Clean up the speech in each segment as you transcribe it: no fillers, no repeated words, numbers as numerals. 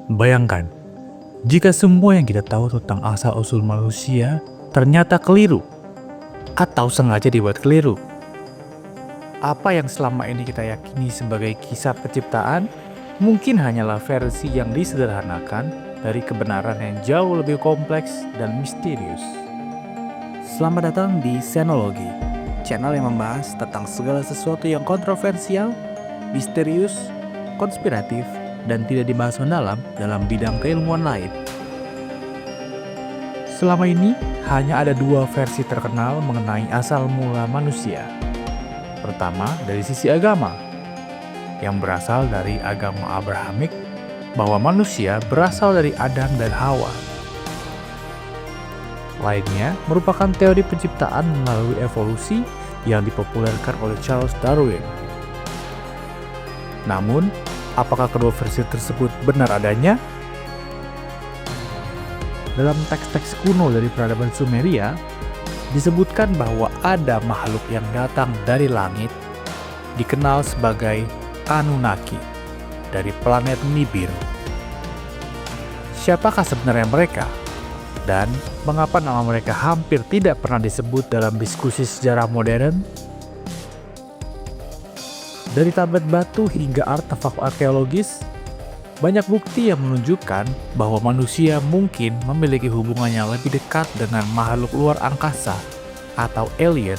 Bayangkan, jika semua yang kita tahu tentang asal-usul manusia ternyata keliru atau sengaja dibuat keliru. Apa yang selama ini kita yakini sebagai kisah penciptaan mungkin hanyalah versi yang disederhanakan dari kebenaran yang jauh lebih kompleks dan misterius. Selamat datang di Xenology, channel yang membahas tentang segala sesuatu yang kontroversial, misterius, konspiratif, dan tidak dibahas mendalam dalam bidang keilmuan lain. Selama ini, hanya ada dua versi terkenal mengenai asal mula manusia. Pertama, dari sisi agama, yang berasal dari agama Abrahamik, bahwa manusia berasal dari Adam dan Hawa. Lainnya merupakan teori penciptaan melalui evolusi yang dipopulerkan oleh Charles Darwin. Namun, apakah kedua versi tersebut benar adanya? Dalam teks-teks kuno dari peradaban Sumeria, disebutkan bahwa ada makhluk yang datang dari langit, dikenal sebagai Anunnaki, dari planet Nibiru. Siapakah sebenarnya mereka? Dan mengapa nama mereka hampir tidak pernah disebut dalam diskusi sejarah modern? Dari tablet batu hingga artefak arkeologis, banyak bukti yang menunjukkan bahwa manusia mungkin memiliki hubungan yang lebih dekat dengan makhluk luar angkasa atau alien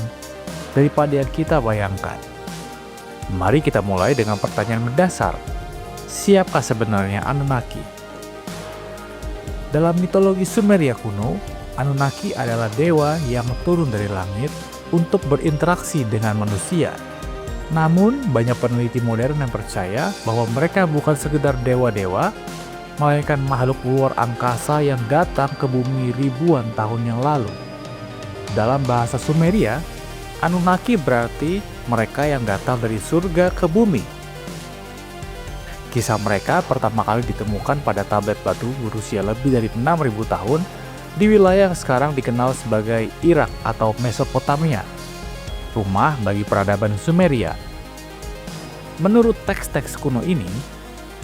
daripada yang kita bayangkan. Mari kita mulai dengan pertanyaan mendasar. Siapakah sebenarnya Anunnaki? Dalam mitologi Sumeria kuno, Anunnaki adalah dewa yang turun dari langit untuk berinteraksi dengan manusia. Namun, banyak peneliti modern yang percaya bahwa mereka bukan sekedar dewa-dewa, melainkan makhluk luar angkasa yang datang ke bumi ribuan tahun yang lalu. Dalam bahasa Sumeria, Anunnaki berarti mereka yang datang dari surga ke bumi. Kisah mereka pertama kali ditemukan pada tablet batu berusia lebih dari 6.000 tahun di wilayah yang sekarang dikenal sebagai Irak atau Mesopotamia, rumah bagi peradaban Sumeria. Menurut teks-teks kuno ini,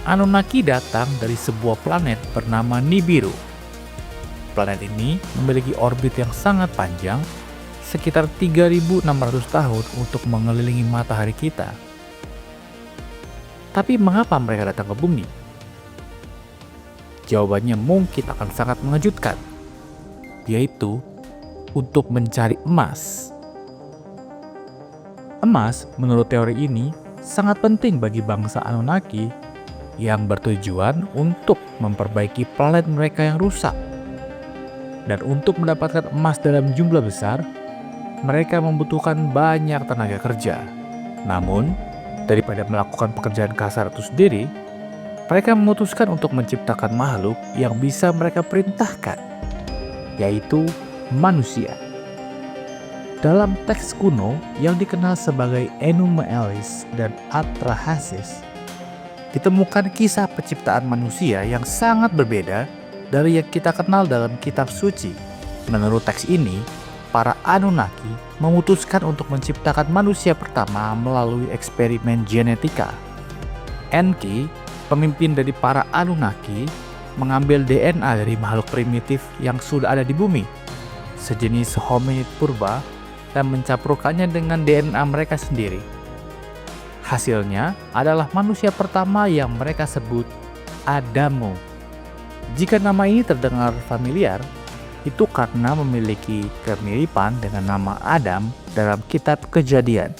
Anunnaki datang dari sebuah planet bernama Nibiru. Planet ini memiliki orbit yang sangat panjang, sekitar 3.600 tahun untuk mengelilingi matahari kita. Tapi mengapa mereka datang ke bumi? Jawabannya mungkin akan sangat mengejutkan, yaitu untuk mencari emas. Emas, menurut teori ini, sangat penting bagi bangsa Anunnaki yang bertujuan untuk memperbaiki planet mereka yang rusak. Dan untuk mendapatkan emas dalam jumlah besar, mereka membutuhkan banyak tenaga kerja. Namun, daripada melakukan pekerjaan kasar itu sendiri, mereka memutuskan untuk menciptakan makhluk yang bisa mereka perintahkan, yaitu manusia. Dalam teks kuno yang dikenal sebagai Enuma Elish dan Atrahasis, ditemukan kisah penciptaan manusia yang sangat berbeda dari yang kita kenal dalam kitab suci. Menurut teks ini, para Anunnaki memutuskan untuk menciptakan manusia pertama melalui eksperimen genetika. Enki, pemimpin dari para Anunnaki, mengambil DNA dari makhluk primitif yang sudah ada di bumi, sejenis hominid purba, dan mencampurkannya dengan DNA mereka sendiri. Hasilnya adalah manusia pertama yang mereka sebut Adamo. Jika nama ini terdengar familiar, itu karena memiliki kemiripan dengan nama Adam dalam kitab Kejadian.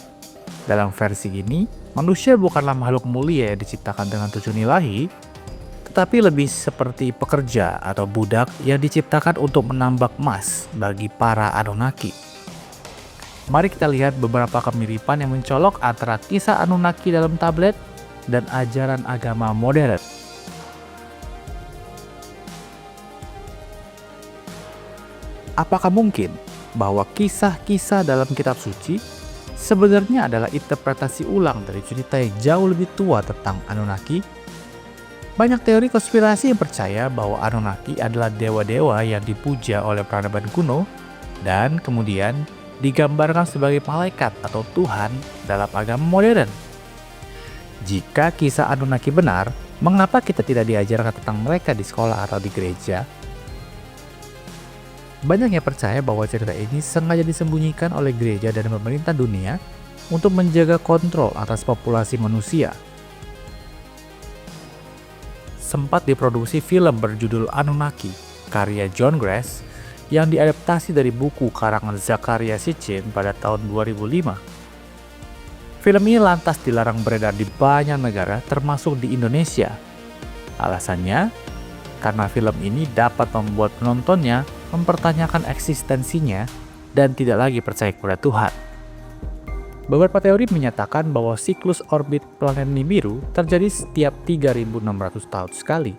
Dalam versi ini, manusia bukanlah makhluk mulia yang diciptakan dengan tujuan ilahi, tetapi lebih seperti pekerja atau budak yang diciptakan untuk menambak emas bagi para Anunnaki. Mari kita lihat beberapa kemiripan yang mencolok antara kisah Anunnaki dalam tablet dan ajaran agama modern. Apakah mungkin bahwa kisah-kisah dalam kitab suci sebenarnya adalah interpretasi ulang dari cerita yang jauh lebih tua tentang Anunnaki? Banyak teori konspirasi yang percaya bahwa Anunnaki adalah dewa-dewa yang dipuja oleh peradaban kuno dan kemudian digambarkan sebagai malaikat atau Tuhan dalam agama modern. Jika kisah Anunnaki benar, Mengapa kita tidak diajarkan tentang mereka di sekolah atau di gereja? Banyak yang percaya bahwa cerita ini sengaja disembunyikan oleh gereja dan pemerintah dunia untuk menjaga kontrol atas populasi manusia. Sempat diproduksi film berjudul Anunnaki, karya John Grass, yang diadaptasi dari buku karangan Zecharia Sitchin pada tahun 2005. Film ini lantas dilarang beredar di banyak negara, termasuk di Indonesia. Alasannya, karena film ini dapat membuat penontonnya mempertanyakan eksistensinya dan tidak lagi percaya kepada Tuhan. Beberapa teori menyatakan bahwa siklus orbit planet Nibiru terjadi setiap 3.600 tahun sekali,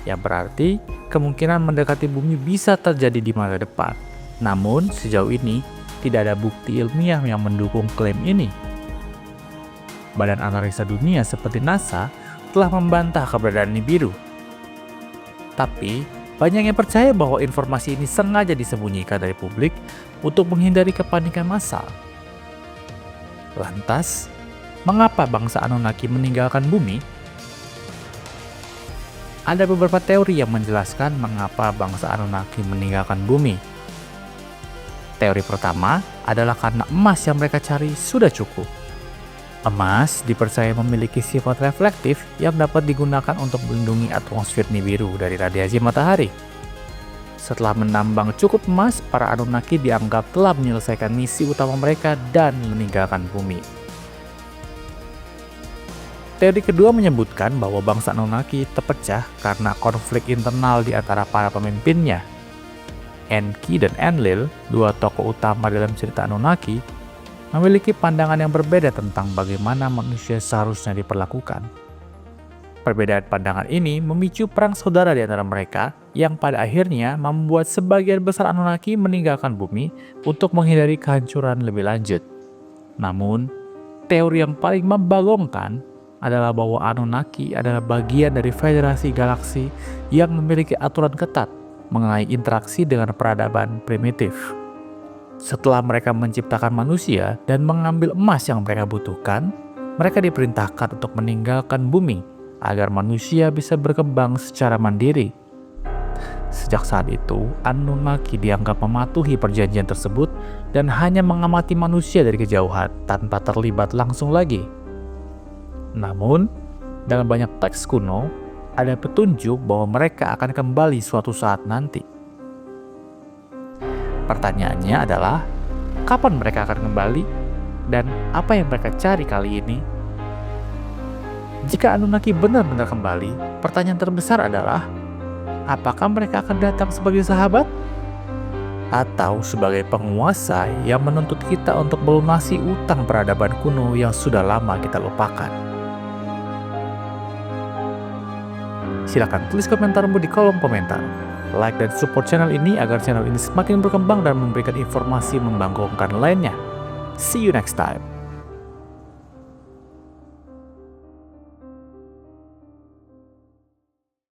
yang berarti kemungkinan mendekati bumi bisa terjadi di masa depan. Namun, sejauh ini tidak ada bukti ilmiah yang mendukung klaim ini. Badan Analisa Dunia seperti NASA telah membantah keberadaan Nibiru. Tapi, banyak yang percaya bahwa informasi ini sengaja disembunyikan dari publik untuk menghindari kepanikan massal. Lantas, mengapa bangsa Anunnaki meninggalkan bumi? Ada beberapa teori yang menjelaskan mengapa bangsa Anunnaki meninggalkan bumi. Teori pertama adalah karena emas yang mereka cari sudah cukup. Emas dipercaya memiliki sifat reflektif yang dapat digunakan untuk melindungi atmosfer Nibiru dari radiasi matahari. Setelah menambang cukup emas, para Anunnaki dianggap telah menyelesaikan misi utama mereka dan meninggalkan bumi. Teori kedua menyebutkan bahwa bangsa Anunnaki terpecah karena konflik internal di antara para pemimpinnya. Enki dan Enlil, dua tokoh utama dalam cerita Anunnaki, memiliki pandangan yang berbeda tentang bagaimana manusia seharusnya diperlakukan. Perbedaan pandangan ini memicu perang saudara di antara mereka yang pada akhirnya membuat sebagian besar Anunnaki meninggalkan bumi untuk menghindari kehancuran lebih lanjut. Namun, teori yang paling membagongkan adalah bahwa Anunnaki adalah bagian dari federasi galaksi yang memiliki aturan ketat mengenai interaksi dengan peradaban primitif. Setelah mereka menciptakan manusia dan mengambil emas yang mereka butuhkan, mereka diperintahkan untuk meninggalkan bumi agar manusia bisa berkembang secara mandiri. Sejak saat itu, Anunnaki dianggap mematuhi perjanjian tersebut dan hanya mengamati manusia dari kejauhan tanpa terlibat langsung lagi. Namun, dalam banyak teks kuno, ada petunjuk bahwa mereka akan kembali suatu saat nanti. Pertanyaannya adalah, kapan mereka akan kembali dan apa yang mereka cari kali ini? Jika Anunnaki benar-benar kembali, pertanyaan terbesar adalah, apakah mereka akan datang sebagai sahabat? Atau sebagai penguasa yang menuntut kita untuk melunasi utang peradaban kuno yang sudah lama kita lupakan? Silakan tulis komentarmu di kolom komentar. Like dan support channel ini agar channel ini semakin berkembang dan memberikan informasi membanggakan lainnya. See you next time.